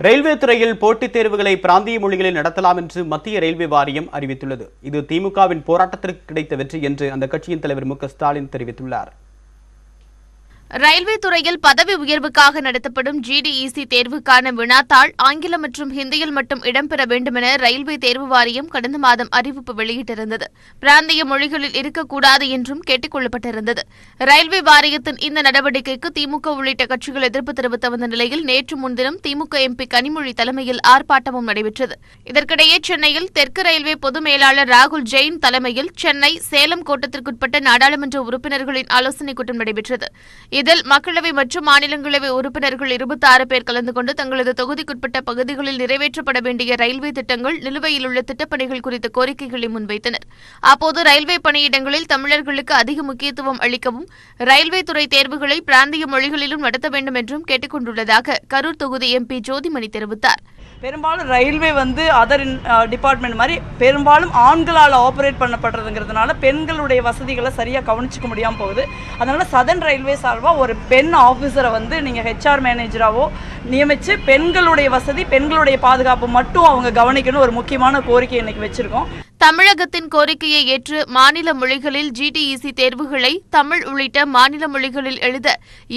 Railway துறையில் போட்டித் தேர்வுகளை பிராந்திய மொழிகளில் நடத்தலாம் என்று மத்திய ரயில்வே வாரியம் அறிவித்துள்ளது. இது திமுகவின் போராட்டத்திற்கு கிடைத்த வெற்றி என்று அந்த கட்சியின் தலைவர் மு.க.ஸ்டாலின் தெரிவித்துள்ளார். ரயில்வே துறையில் பதவி உயர்வுக்காக நடத்தப்படும் ஜிடிஇசி தேர்வுக்கான வினாத்தாள் ஆங்கிலம் மற்றும் ஹிந்தியில் மட்டும் இடம்பெற வேண்டுமென ரயில்வே தேர்வு வாரியம் கடந்த மாதம் அறிவிப்பு வெளியிட்டிருந்தது. பிராந்திய மொழிகளில் இருக்கக்கூடாது என்றும் கேட்டுக் கொள்ளப்பட்டிருந்தது. ரயில்வே வாரியத்தின் இந்த நடவடிக்கைக்கு திமுக உள்ளிட்ட கட்சிகள் எதிர்ப்பு தெரிவித்து வந்த நிலையில் நேற்று முன்தினம் திமுக எம்பி கனிமொழி தலைமையில் ஆர்ப்பாட்டமும் நடைபெற்றது. இதற்கிடையே சென்னையில் தெற்கு ரயில்வே பொது மேலாளர் ராகுல் ஜெயின் தலைமையில் சென்னை சேலம் கோட்டத்திற்குட்பட்ட நாடாளுமன்ற உறுப்பினர்களின் ஆலோசனைக் கூட்டம் நடைபெற்றது. இதில் மக்களவை மற்றும் மாநிலங்களவை உறுப்பினர்கள் 26 பேர் கலந்து கொண்டு தங்களது தொகுதிக்குட்பட்ட பகுதிகளில் நிறைவேற்றப்பட வேண்டிய ரயில்வே திட்டங்கள், நிலுவையில் உள்ள திட்டப்பணிகள் குறித்த கோரிக்கைகளை முன்வைத்தனர். அப்போது ரயில்வே பணியிடங்களில் தமிழர்களுக்கு அதிக முக்கியத்துவம் அளிக்கவும், ரயில்வே துறை தேர்வுகளை பிராந்திய மொழிகளிலும் நடத்த வேண்டும் என்றும் கேட்டுக் கொண்டுள்ளதாக கரூர் தொகுதி எம்பி ஜோதிமணி தெரிவித்தார். பெரும்பாலும் ரயில்வே அதர் டிபார்ட்மெண்ட் மாதிரி பெரும்பாலும் ஆண்களால் ஆப்ரேட் பண்ணப்படுறதுங்கிறதுனால பெண்களுடைய வசதிகளை சரியாக கவனிச்சிக்க முடியாமல் போகுது. அதனால் சதர்ன் ரயில்வே சார்பாக ஒரு பெண் ஆஃபீஸரை நீங்கள் ஹெச்ஆர் மேனேஜராகவோ நியமித்து பெண்களுடைய வசதி, பெண்களுடைய பாதுகாப்பு மட்டும் அவங்க கவனிக்கணும் ஒரு முக்கியமான கோரிக்கை இன்னைக்கு வச்சிருக்கோம். தமிழகத்தின் கோரிக்கையை ஏற்று மாநில மொழிகளில் ஜிடிஇசி தேர்வுகளை தமிழ் உள்ளிட்ட மாநில மொழிகளில் எழுத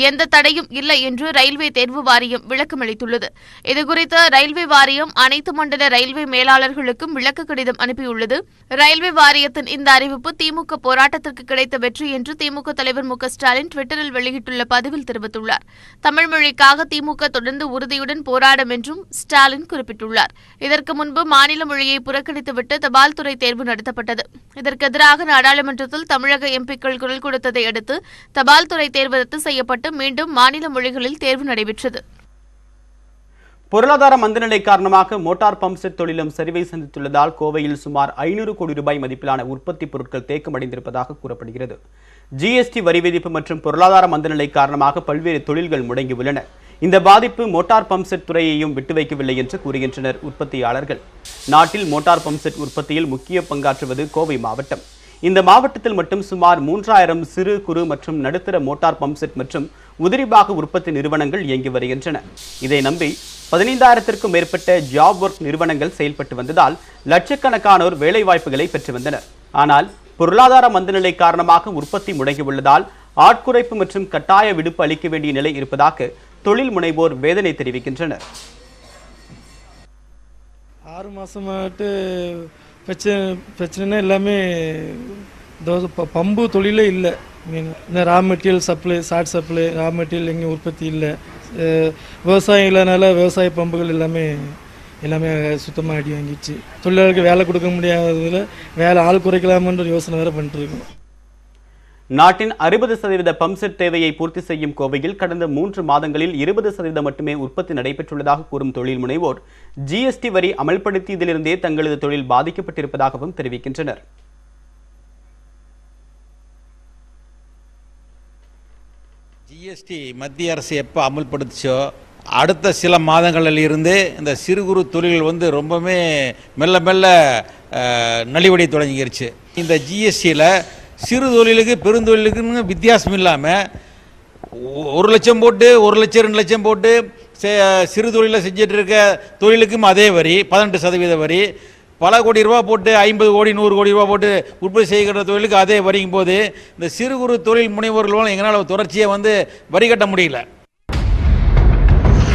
எந்த தடையும் இல்லை என்று ரயில்வே தேர்வு வாரியம் விளக்கமளித்துள்ளது. இதுகுறித்து ரயில்வே வாரியம் அனைத்து மண்டல ரயில்வே மேலாளர்களுக்கும் விளக்க கடிதம் அனுப்பியுள்ளது. ரயில்வே வாரியத்தின் இந்த அறிவிப்பு திமுக போராட்டத்திற்கு கிடைத்த வெற்றி என்று திமுக தலைவர் மு.க.ஸ்டாலின் ட்விட்டரில் வெளியிட்டுள்ள பதிவில் தெரிவித்துள்ளார். தமிழ் மொழிக்காக திமுக தொடர்ந்து உறுதியுடன் போராடும் என்றும் ஸ்டாலின் குறிப்பிட்டுள்ளார். இதற்கு முன்பு மாநில மொழியை புறக்கணித்துவிட்டு தபால் துறை தேர்வு நடத்தப்பட்டது. இதற்கு எதிராக நாடாளுமன்றத்தில் தமிழக எம்பிக்கள் குரல் கொடுத்ததை அடுத்து தபால் துறை தேர்வு ரத்து செய்யப்பட்டு மீண்டும் மாநில மொழிகளில் தேர்வு நடைபெற்றது. பொருளாதார மந்தநிலை காரணமாக மோட்டார் பம்ப் செட் தொழிலும் சரிவை சந்தித்துள்ளதால் கோவையில் சுமார் 500 கோடி ரூபாய் மதிப்பிலான உற்பத்தி பொருட்கள் தேக்கமடைந்திருப்பதாக கூறப்படுகிறது. ஜிஎஸ்டி வரி விதிப்பு மற்றும் பொருளாதார மந்தநிலை காரணமாக பல்வேறு தொழில்கள் முடங்கியுள்ளன. இந்த பாதிப்பு மோட்டார் பம்ப் செட் துறையையும் விட்டு வைக்கவில்லை என்று கூறுகின்றனர் உற்பத்தியாளர்கள். நாட்டில் மோட்டார் பம்ப் செட் உற்பத்தியில் முக்கிய பங்காற்றுவது கோவை மாவட்டம். இந்த மாவட்டத்தில் மட்டும் சுமார் 3000 சிறு குறு மற்றும் நடுத்தர மோட்டார் பம்ப் செட் மற்றும் உதிரிபாக உற்பத்தி நிறுவனங்கள் இயங்கி வருகின்றன. இதை நம்பி 15,000க்கும் மேற்பட்ட ஜாப் ஒர்க் நிறுவனங்கள் செயல்பட்டு வந்ததால் லட்சக்கணக்கானோர் வேலைவாய்ப்புகளை பெற்று வந்தனர். ஆனால் பொருளாதார மந்தநிலை காரணமாக உற்பத்தி முடங்கியுள்ளதால் ஆட்குறைப்பு மற்றும் கட்டாய விடுப்பு அளிக்க வேண்டிய நிலை இருப்பதாக தொழில் முனைவோர் வேதனை தெரிவிக்கின்றனர். 6 மாதமாட்டு பிரச்சனை எல்லாமே பம்பு தொழிலே இல்லை. இந்த raw material supply, short supply, raw material எங்கேயும் உற்பத்தி இல்லை. விவசாயம் இல்லைனால விவசாய பம்புகள் எல்லாமே சுத்தமாக அடி வாங்கிடுச்சு. தொழிலாளர்களுக்கு வேலை கொடுக்க முடியாததில் வேலை ஆள் குறைக்கலாமன்ற யோசனை வேறு பண்ணிட்டுருக்கோம். நாட்டின் 60% பம்ப் செட் தேவையை பூர்த்தி செய்யும் கோவையில் கடந்த 3 மாதங்களில் 20% மட்டுமே உற்பத்தி நடைபெற்றுள்ளதாக கூறும் தொழில் முனைவோர் ஜிஎஸ்டி வரி அமல்படுத்தியதிலிருந்தே தங்களது தொழில் பாதிக்கப்பட்டிருப்பதாகவும் தெரிவிக்கின்றனர். ஜிஎஸ்டி மத்திய அரசு எப்போ அமல்படுத்திச்சோ அடுத்த சில மாதங்களில் இருந்தே இந்த சிறு குறு தொழில்கள் ரொம்பவே மெல்ல மெல்ல நலிவடை தொடங்கிருச்சு. இந்த ஜிஎஸ்டியில் சிறு தொழிலுக்கு பெருந்தொழிலுக்குன்னு வித்தியாசம் இல்லாமல் 1 லட்சம் போட்டு 1 லட்சம் 2 லட்சம் போட்டு சிறு தொழிலில் செஞ்சுட்டு இருக்க தொழிலுக்கும் அதே வரி 18% வரி, பல கோடி ரூபா போட்டு 50 கோடி 100 கோடி ரூபா போட்டு உற்பத்தி செய்கிற தொழிலுக்கு அதே வரிக்கும் போது இந்த சிறு குறு தொழில் முனைவோர்களும் எங்களால் தொடர்ச்சியாக வரி கட்ட முடியல.